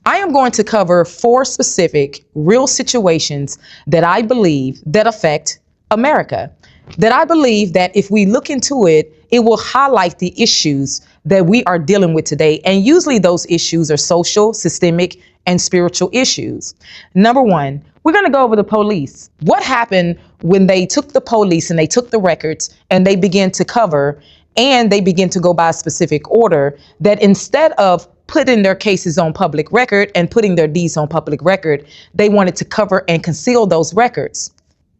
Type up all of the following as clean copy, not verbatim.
I am going to cover 4 specific real situations that I believe that affect America, that I believe that if we look into it, it will highlight the issues that we are dealing with today. And usually those issues are social, systemic, and spiritual issues. Number 1, we're going to go over the police. What happened when they took the police and they took the records and they began to cover and they begin to go by a specific order, that instead of putting their cases on public record and putting their deeds on public record, they wanted to cover and conceal those records.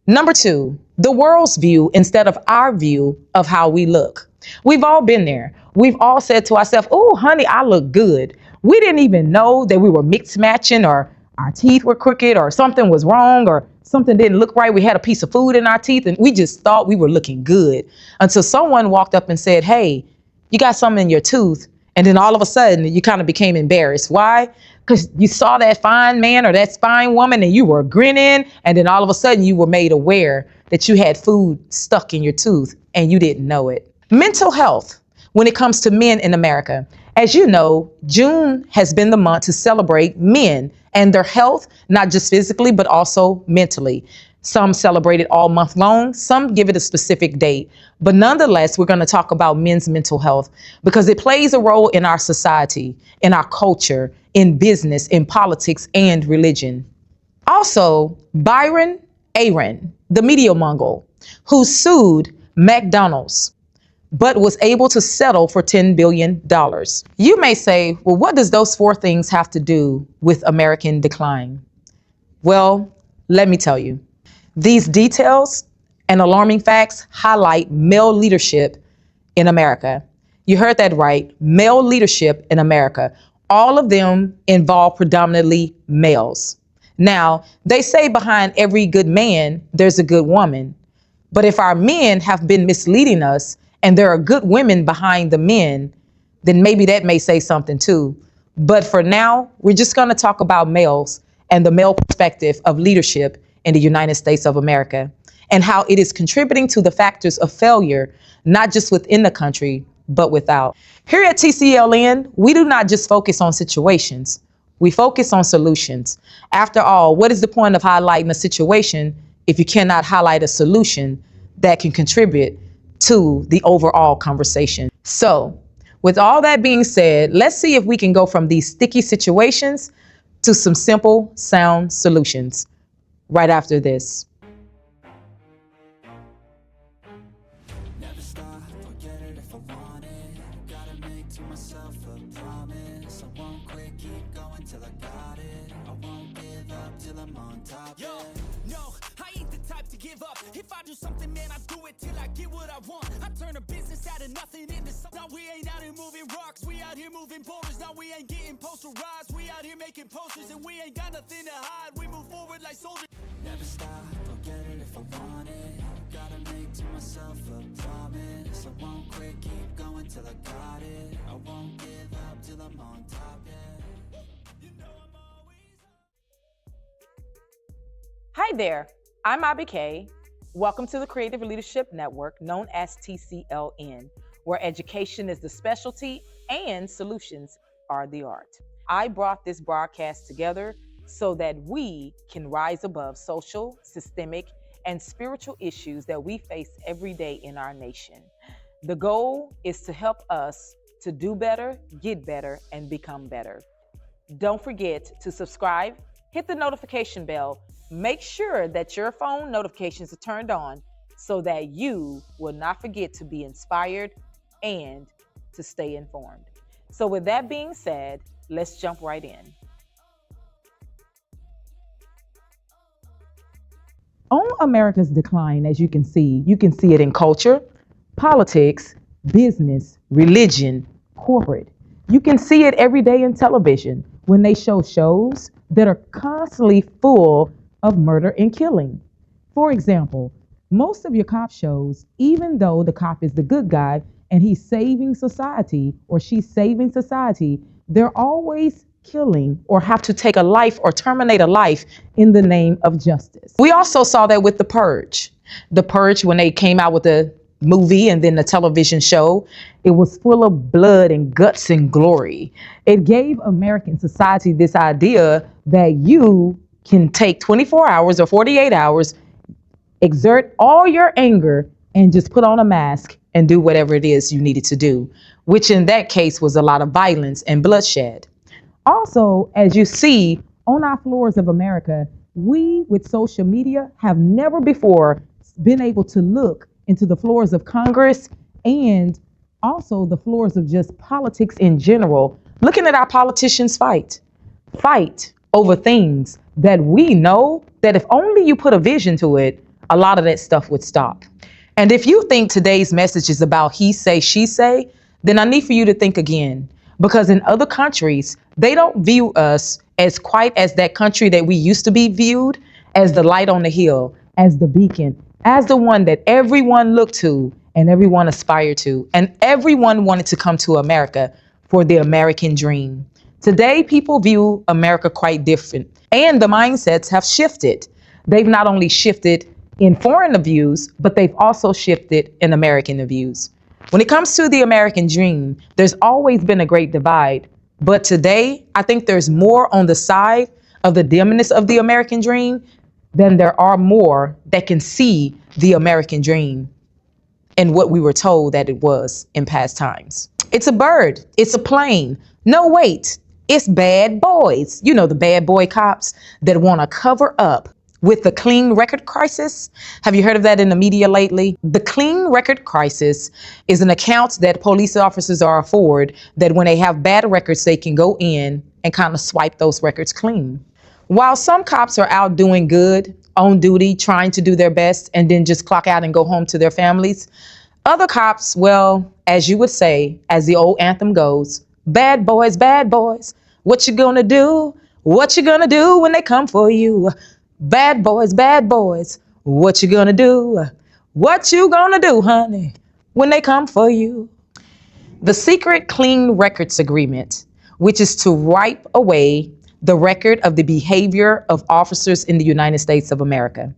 Number 2, the world's view instead of our view of how we look. We've all been there. We've all said to ourselves, oh, honey, I look good. We didn't even know that we were mixed matching, or our teeth were crooked, or something was wrong, or something didn't look right. We had a piece of food in our teeth and we just thought we were looking good until someone walked up and said, hey, you got something in your tooth. And then all of a sudden you kind of became embarrassed. Why? Because you saw that fine man or that fine woman and you were grinning. And then all of a sudden you were made aware that you had food stuck in your tooth and you didn't know it. Mental health when it comes to men in America. As you know, June has been the month to celebrate men and their health, not just physically, but also mentally. Some celebrate it all month long. Some give it a specific date. But nonetheless, we're going to talk about men's mental health because it plays a role in our society, in our culture, in business, in politics, and religion. Also, Byron Aaron, the media mogul, who sued McDonald's, but was able to settle for $10 billion. You may say, well, what does those 4 things have to do with American decline? Well, let me tell you. These details and alarming facts highlight male leadership in America. You heard that right, male leadership in America. All of them involve predominantly males. Now, they say behind every good man, there's a good woman. But if our men have been misleading us and there are good women behind the men, then maybe that may say something too. But for now, we're just going to talk about males and the male perspective of leadership in the United States of America and how it is contributing to the factors of failure, not just within the country, but without. Here at TCLN, we do not just focus on situations. We focus on solutions. After all, what is the point of highlighting a situation if you cannot highlight a solution that can contribute to the overall conversation? So with all that being said, let's see if we can go from these sticky situations to some simple, sound solutions right after this. Never stop, forget it if I want it. Gotta make to myself a promise. I won't quit, keep going till I got it. I won't give up till I'm on top. Yo, no, I ain't the type to give up. If I do something, man, I do it till I get what I want. I turn a business out of nothing into something. Now we ain't out here moving rocks, we out here moving boulders. Now we ain't getting posterized, we out here making posters. And we ain't got nothing to hide, we move forward like soldiers. Never stop, forget it if I want it. Gotta make to myself a promise. I won't quit, keep going till I got it. I won't give up till I'm on top, yeah. You know I'm always Hi there, I'm Abby Kay. Welcome to the Creative Leadership Network, known as TCLN, where education is the specialty and solutions are the art. I brought this broadcast together so that we can rise above social, systemic, and spiritual issues that we face every day in our nation. The goal is to help us to do better, get better, and become better. Don't forget to subscribe, hit the notification bell, make sure that your phone notifications are turned on so that you will not forget to be inspired and to stay informed. So with that being said, let's jump right in. On America's decline, as you can see it in culture, politics, business, religion, corporate. You can see it every day in television when they show shows that are constantly full of murder and killing. For example, most of your cop shows, even though the cop is the good guy and he's saving society or she's saving society, they're always killing or have to take a life or terminate a life in the name of justice. We also saw that with The Purge. The Purge, when they came out with the movie and then the television show. It was full of blood and guts and glory. It gave American society this idea that you can take 24 hours or 48 hours, exert all your anger, and just put on a mask and do whatever it is you needed to do, which in that case was a lot of violence and bloodshed. Also, as you see on our floors of America, we with social media have never before been able to look into the floors of Congress and also the floors of just politics in general, looking at our politicians fight over things that we know that if only you put a vision to it, a lot of that stuff would stop. And if you think today's message is about he say, she say, then I need for you to think again. Because in other countries, they don't view us as quite as that country that we used to be viewed, as the light on the hill, as the beacon, as the one that everyone looked to and everyone aspired to, and everyone wanted to come to America for the American dream. Today, people view America quite different, and the mindsets have shifted. They've not only shifted in foreign views, but they've also shifted in American views. When it comes to the American dream, there's always been a great divide. But today, I think there's more on the side of the dimness of the American dream than there are more that can see the American dream and what we were told that it was in past times. It's a bird. It's a plane. No, wait. It's bad boys. You know, the bad boy cops that want to cover up with the clean record crisis. Have you heard of that in the media lately? The clean record crisis is an account that police officers are afforded that when they have bad records, they can go in and kind of swipe those records clean. While some cops are out doing good, on duty, trying to do their best, and then just clock out and go home to their families, other cops, well, as you would say, as the old anthem goes, bad boys, what you gonna do? What you gonna do when they come for you? Bad boys, what you gonna do? What you gonna do, honey, when they come for you? The secret clean records agreement, which is to wipe away the record of the behavior of officers in the United States of America.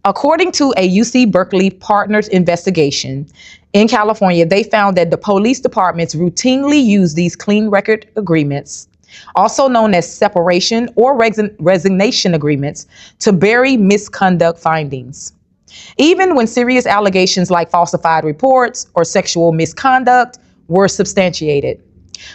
According to a UC Berkeley partners investigation in California, they found that the police departments routinely use these clean record agreements, also known as separation or resignation agreements, to bury misconduct findings. Even when serious allegations like falsified reports or sexual misconduct were substantiated.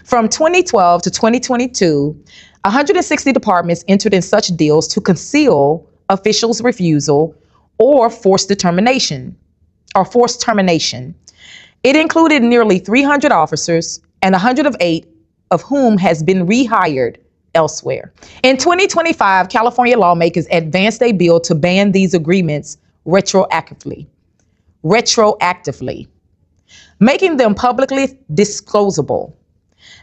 From 2012 to 2022, 160 departments entered in such deals to conceal officials' refusal or forced termination. It included nearly 300 officers, and 108 of whom has been rehired elsewhere. In 2025, California lawmakers advanced a bill to ban these agreements retroactively, making them publicly disclosable.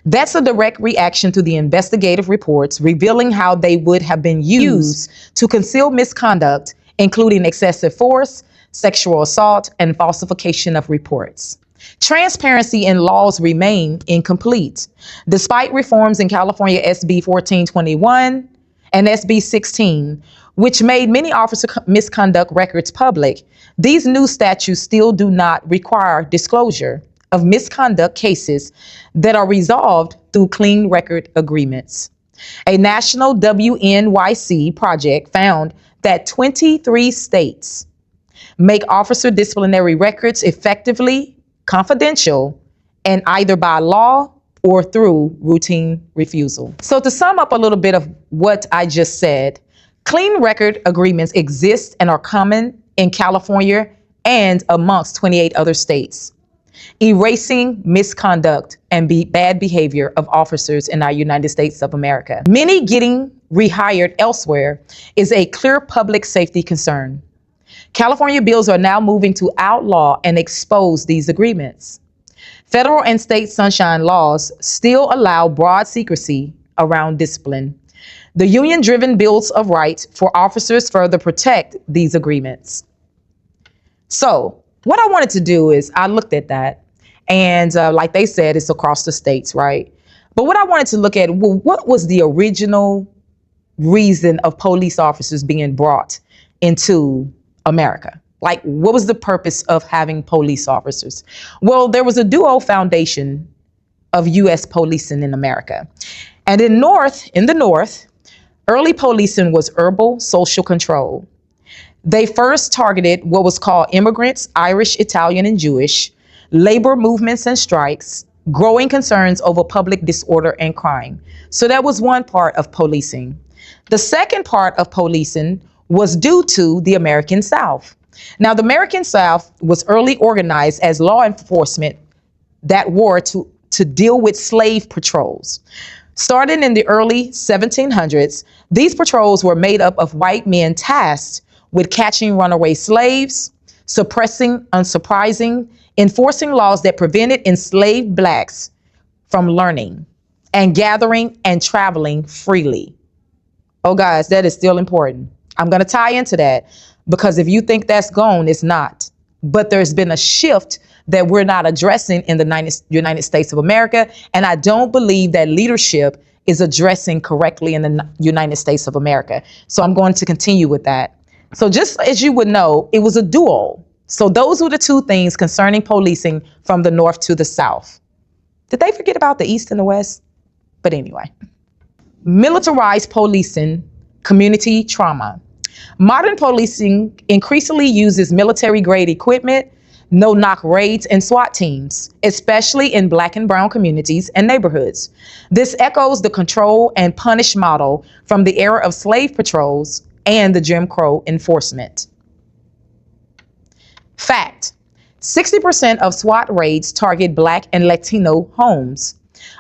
That's a direct reaction to the investigative reports revealing how they would have been used to conceal misconduct, including excessive force, sexual assault, and falsification of reports. Transparency in laws remain incomplete. Despite reforms in California SB 1421 and SB 16, which made many officer misconduct records public, these new statutes still do not require disclosure of misconduct cases that are resolved through clean record agreements. A national WNYC project found that 23 states make officer disciplinary records effectively confidential, and either by law or through routine refusal. So to sum up a little bit of what I just said, clean record agreements exist and are common in California and amongst 28 other states, erasing misconduct and bad behavior of officers in our United States of America. Many getting rehired elsewhere is a clear public safety concern. California bills are now moving to outlaw and expose these agreements. Federal and state sunshine laws still allow broad secrecy around discipline. The union-driven bills of rights for officers further protect these agreements. So what I wanted to do is I looked at that, and like they said, it's across the states, right? But what I wanted to look at, well, what was the original reason of police officers being brought into America? Like, what was the purpose of having police officers? Well, there was a duo foundation of U.S. policing in America. And in the North, early policing was urban social control. They first targeted what was called immigrants, Irish, Italian, and Jewish, labor movements and strikes, growing concerns over public disorder and crime. So that was one part of policing. The second part of policing was due to the American South. Now, the American South was early organized as law enforcement that were to deal with slave patrols. Starting in the early 1700s, these patrols were made up of white men tasked with catching runaway slaves, suppressing, unsurprising, enforcing laws that prevented enslaved blacks from learning and gathering and traveling freely. Oh, guys, that is still important. I'm going to tie into that because if you think that's gone, it's not. But there's been a shift that we're not addressing in the United States of America. And I don't believe that leadership is addressing correctly in the United States of America. So I'm going to continue with that. So just as you would know, it was a duo. So those were the two things concerning policing from the North to the South. Did they forget about the East and the West? But anyway, militarized policing, community trauma. Modern policing increasingly uses military-grade equipment, no-knock raids, and SWAT teams, especially in Black and brown communities and neighborhoods. This echoes the control and punish model from the era of slave patrols and the Jim Crow enforcement. Fact: 60% of SWAT raids target Black and Latino homes,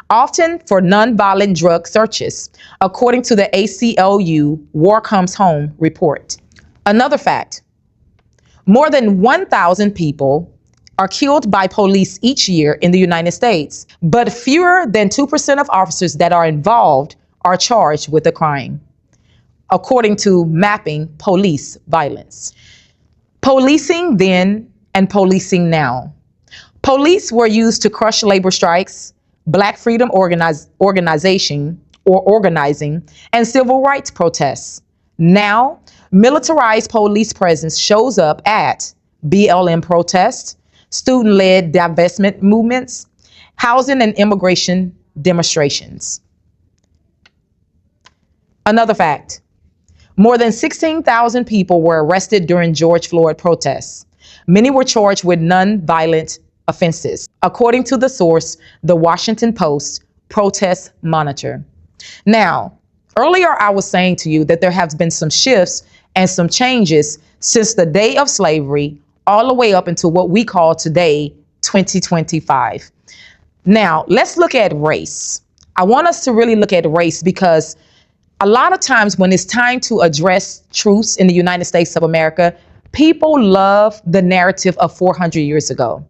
often for nonviolent drug searches, according to the ACLU War Comes Home report. Another fact: more than 1,000 people are killed by police each year in the United States, but fewer than 2% of officers that are involved are charged with a crime, according to Mapping Police Violence. Policing then and policing now. Police were used to crush labor strikes, Black freedom organizing, and civil rights protests. Now, militarized police presence shows up at BLM protests, student-led divestment movements, housing and immigration demonstrations. Another fact: more than 16,000 people were arrested during George Floyd protests. Many were charged with non-violent offenses, according to the source, the Washington Post Protest Monitor. Now, earlier I was saying to you that there have been some shifts and some changes since the day of slavery all the way up into what we call today, 2025. Now, let's look at race. I want us to really look at race because a lot of times when it's time to address truths in the United States of America, people love the narrative of 400 years ago.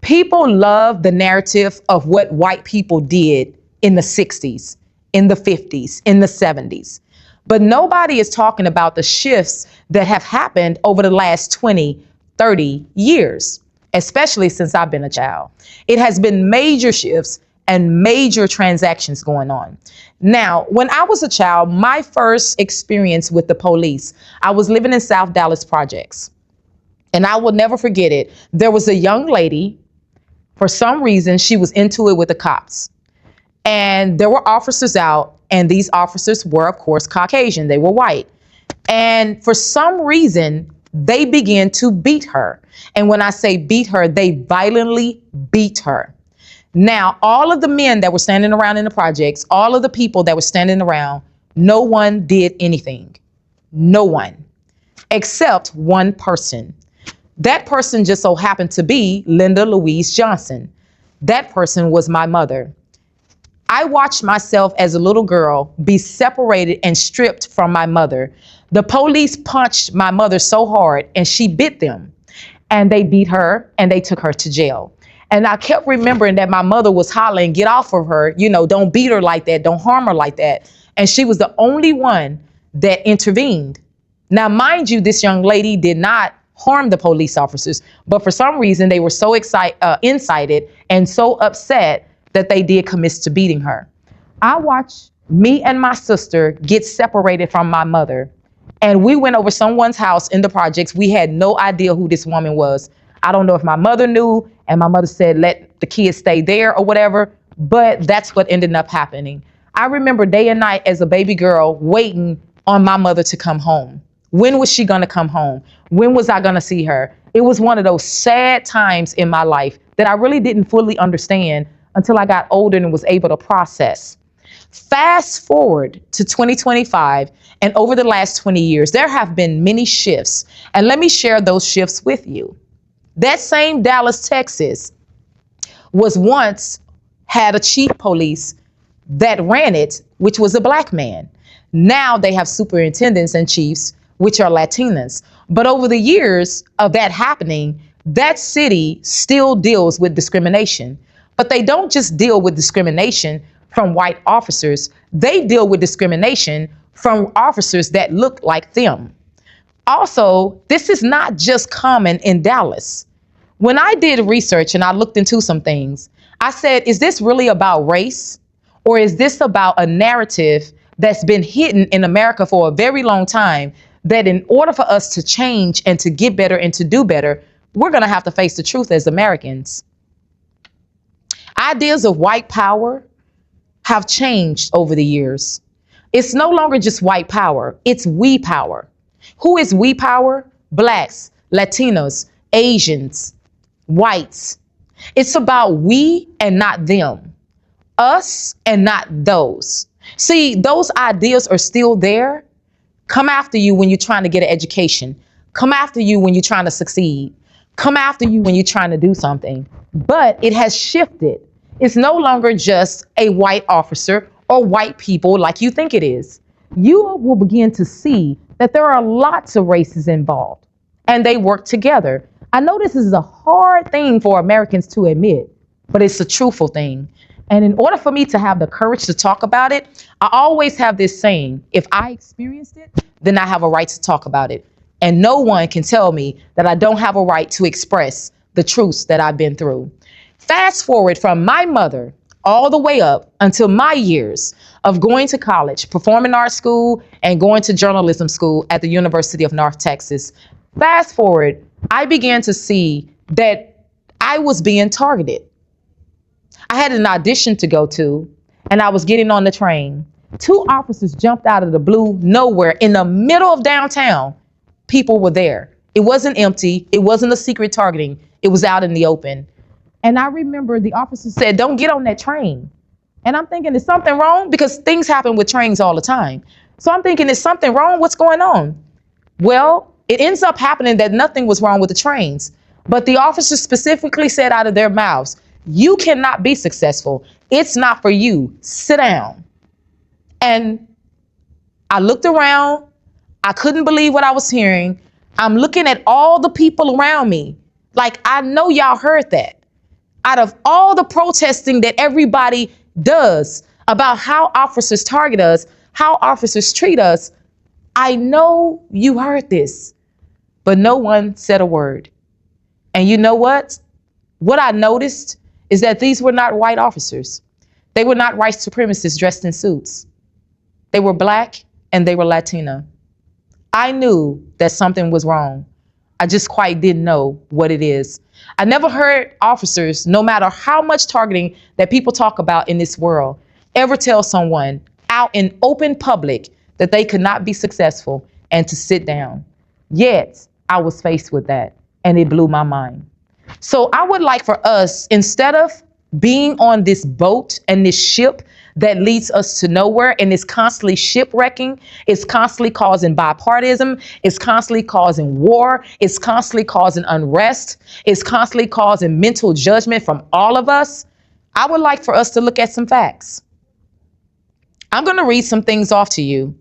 People love the narrative of what white people did in the 60s, in the 50s, in the 70s. But nobody is talking about the shifts that have happened over the last 20, 30 years, especially since I've been a child. It has been major shifts and major transactions going on. Now, when I was a child, my first experience with the police, I was living in South Dallas Projects. And I will never forget it. There was a young lady, for some reason, she was into it with the cops. And there were officers out, and these officers were, of course, Caucasian. They were white. And for some reason, they began to beat her. And when I say beat her, they violently beat her. Now, all of the men that were standing around in the projects, all of the people that were standing around, no one did anything. No one, except one person. That person just so happened to be Linda Louise Johnson. That person was my mother. I watched myself as a little girl be separated and stripped from my mother. The police punched my mother so hard and she bit them, and they beat her and they took her to jail. And I kept remembering that my mother was hollering, get off of her, don't beat her like that, don't harm her like that. And she was the only one that intervened. Now, mind you, this young lady did not harm the police officers, but for some reason they were so incited and so upset that they did commit to beating her. I watched me and my sister get separated from my mother, And we went over someone's house in the projects. We had no idea who this woman was. I don't know if my mother knew, and my mother said, let the kids stay there or whatever, but that's what ended up happening. I remember day and night as a baby girl waiting on my mother to come home. When was she going to come home? When was I going to see her? It was one of those sad times in my life that I really didn't fully understand until I got older and was able to process. Fast forward to 2025, and over the last 20 years, there have been many shifts. And let me share those shifts with you. That same Dallas, Texas, was once had a chief police that ran it, which was a black man. Now they have superintendents and chiefs, which are Latinas. But over the years of that happening, that city still deals with discrimination. But they don't just deal with discrimination from white officers, they deal with discrimination from officers that look like them. Also, this is not just common in Dallas. When I did research and I looked into some things, I said, is this really about race? Or is this about a narrative that's been hidden in America for a very long time, that in order for us to change and to get better and to do better, we're going to have to face the truth as Americans. Ideas of white power have changed over the years. It's no longer just white power, it's we power. Who is we power? Blacks, Latinos, Asians, whites. It's about we and not them, us and not those. See, those ideas are still there. Come after you when you're trying to get an education. Come after you when you're trying to succeed. Come after you when you're trying to do something. But it has shifted. It's no longer just a white officer or white people like you think it is. You will begin to see that there are lots of races involved and they work together. I know this is a hard thing for Americans to admit, but it's a truthful thing. And in order for me to have the courage to talk about it, I always have this saying, if I experienced it, then I have a right to talk about it. And no one can tell me that I don't have a right to express the truths that I've been through. Fast forward from my mother all the way up until my years of going to college, performing arts school, and going to journalism school at the University of North Texas. Fast forward, I began to see that I was being targeted. I had an audition to go to, and I was getting on the train. Two officers jumped out of the blue, nowhere, in the middle of downtown. People were there. It wasn't empty. It wasn't a secret targeting. It was out in the open. And I remember the officer said, don't get on that train. And I'm thinking, is something wrong? Because things happen with trains all the time. So I'm thinking, is something wrong? What's going on? Well, it ends up happening that nothing was wrong with the trains. But the officers specifically said out of their mouths, you cannot be successful. It's not for you. Sit down. And I looked around. I couldn't believe what I was hearing. I'm looking at all the people around me. Like, I know y'all heard that. Out of all the protesting that everybody does about how officers target us, how officers treat us, I know you heard this, but no one said a word. And you know what? What I noticed is that these were not white officers. They were not white supremacists dressed in suits. They were black and they were Latina. I knew that something was wrong. I just quite didn't know what it is. I never heard officers, no matter how much targeting that people talk about in this world, ever tell someone out in open public that they could not be successful and to sit down. Yet I was faced with that, and it blew my mind. So I would like for us, instead of being on this boat and this ship that leads us to nowhere and is constantly shipwrecking, it's constantly causing bipartisan, it's constantly causing war, it's constantly causing unrest, it's constantly causing mental judgment from all of us, I would like for us to look at some facts. I'm going to read some things off to you.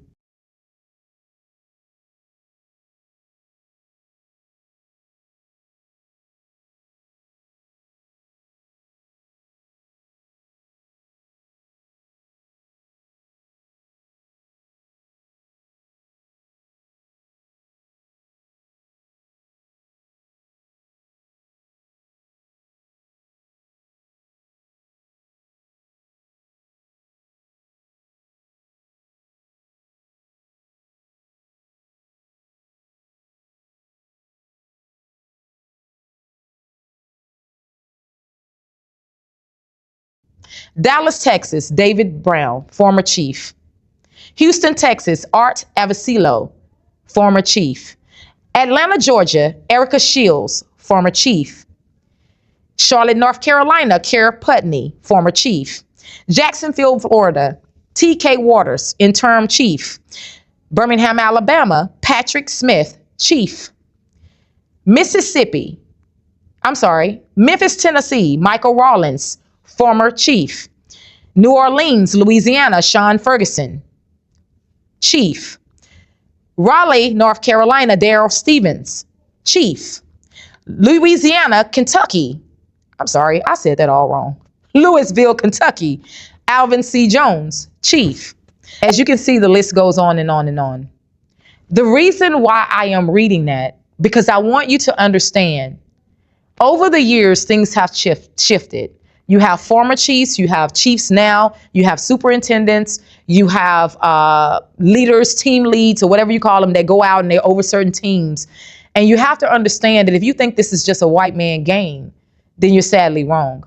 Dallas, Texas, David Brown, former chief. Houston, Texas, Art Avicillo, former chief. Atlanta, Georgia, Erica Shields, former chief. Charlotte, North Carolina, Kara Putney, former chief. Jacksonville, Florida, T.K. Waters, interim chief. Birmingham, Alabama, Patrick Smith, chief. Mississippi, Memphis, Tennessee, Michael Rawlins, former chief. New Orleans, Louisiana, Sean Ferguson, chief. Raleigh, North Carolina, Daryl Stevens, chief. Louisiana, Kentucky, I said that all wrong. Louisville, Kentucky, Alvin C. Jones, chief. As you can see, the list goes on and on and on. The reason why I am reading that, because I want you to understand, over the years, things have shifted. You have former chiefs, you have chiefs now, you have superintendents, you have leaders, team leads, or whatever you call them, that go out and they over certain teams. And you have to understand that if you think this is just a white man game, then you're sadly wrong.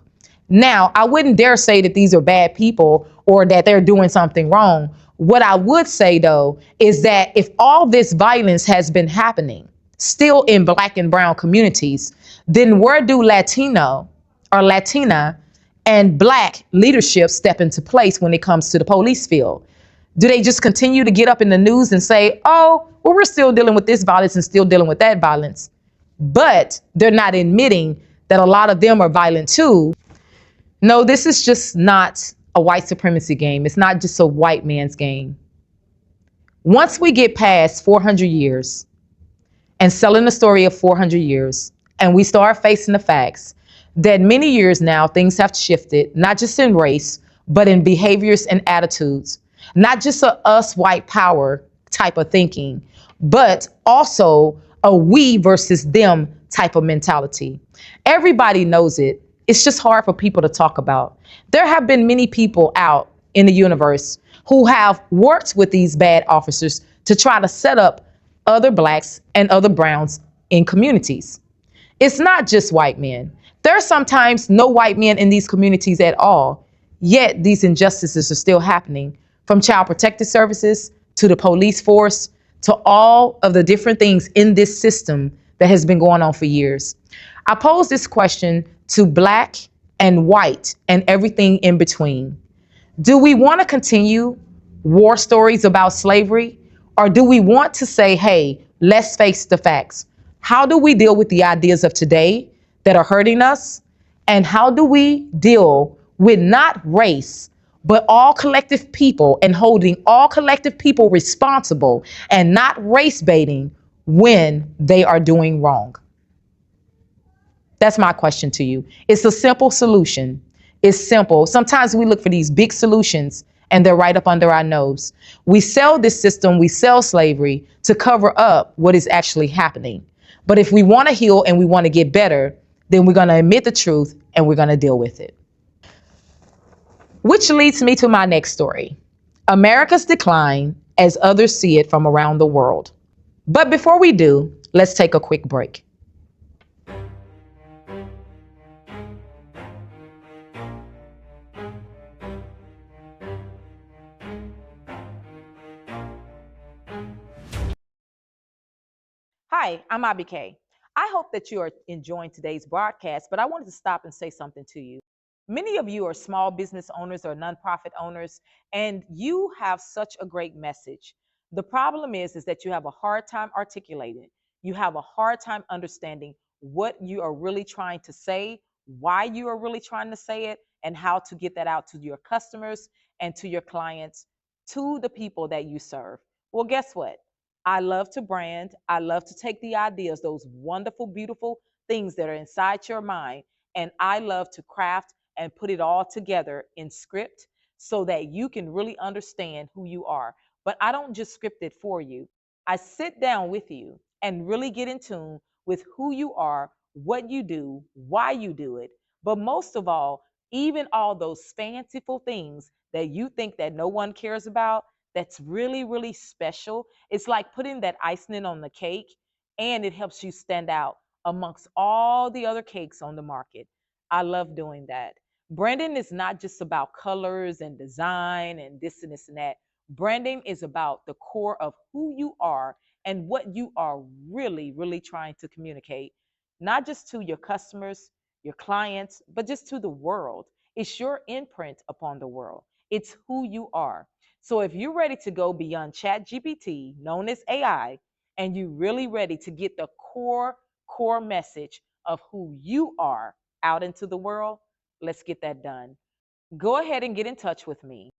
Now, I wouldn't dare say that these are bad people or that they're doing something wrong. What I would say, though, is that if all this violence has been happening still in Black and brown communities, then where do Latino or Latina and Black leadership step into place when it comes to the police field? Do they just continue to get up in the news and say, oh, well, we're still dealing with this violence and still dealing with that violence? But they're not admitting that a lot of them are violent too. No, this is just not a white supremacy game. It's not just a white man's game. Once we get past 400 years and selling the story of 400 years, and we start facing the facts that many years now, things have shifted, not just in race, but in behaviors and attitudes, not just a us white power type of thinking, but also a we versus them type of mentality. Everybody knows it. It's just hard for people to talk about. There have been many people out in the universe who have worked with these bad officers to try to set up other Blacks and other browns in communities. It's not just white men. There are sometimes no white men in these communities at all, yet these injustices are still happening, from child protective services to the police force to all of the different things in this system that has been going on for years. I pose this question to Black and white and everything in between. Do we want to continue war stories about slavery? Or do we want to say, hey, let's face the facts? How do we deal with the ideas of today that are hurting us? And how do we deal with not race, but all collective people, and holding all collective people responsible and not race baiting when they are doing wrong? That's my question to you. It's a simple solution. It's simple. Sometimes we look for these big solutions and they're right up under our nose. We sell this system, we sell slavery to cover up what is actually happening. But if we want to heal and we want to get better, then we're going to admit the truth and we're going to deal with it. Which leads me to my next story, America's decline as others see it from around the world. But before we do, let's take a quick break. Hi, I'm Abike. I hope that you are enjoying today's broadcast, but I wanted to stop and say something to you. Many of you are small business owners or nonprofit owners, and you have such a great message. The problem is that you have a hard time articulating. You have a hard time understanding what you are really trying to say, why you are really trying to say it, and how to get that out to your customers and to your clients, to the people that you serve. Well, guess what? I love to brand. I love to take the ideas, those wonderful, beautiful things that are inside your mind, and I love to craft and put it all together in script so that you can really understand who you are. But I don't just script it for you. I sit down with you and really get in tune with who you are, what you do, why you do it. But most of all, even all those fanciful things that you think that no one cares about, that's really, really special. It's like putting that icing on the cake, and it helps you stand out amongst all the other cakes on the market. I love doing that. Branding is not just about colors and design and this and that. Branding is about the core of who you are and what you are really trying to communicate, not just to your customers, your clients, but just to the world. It's your imprint upon the world. It's who you are. So if you're ready to go beyond Chat GPT, known as AI, and you're really ready to get the core message of who you are out into the world, let's get that done. Go ahead and get in touch with me.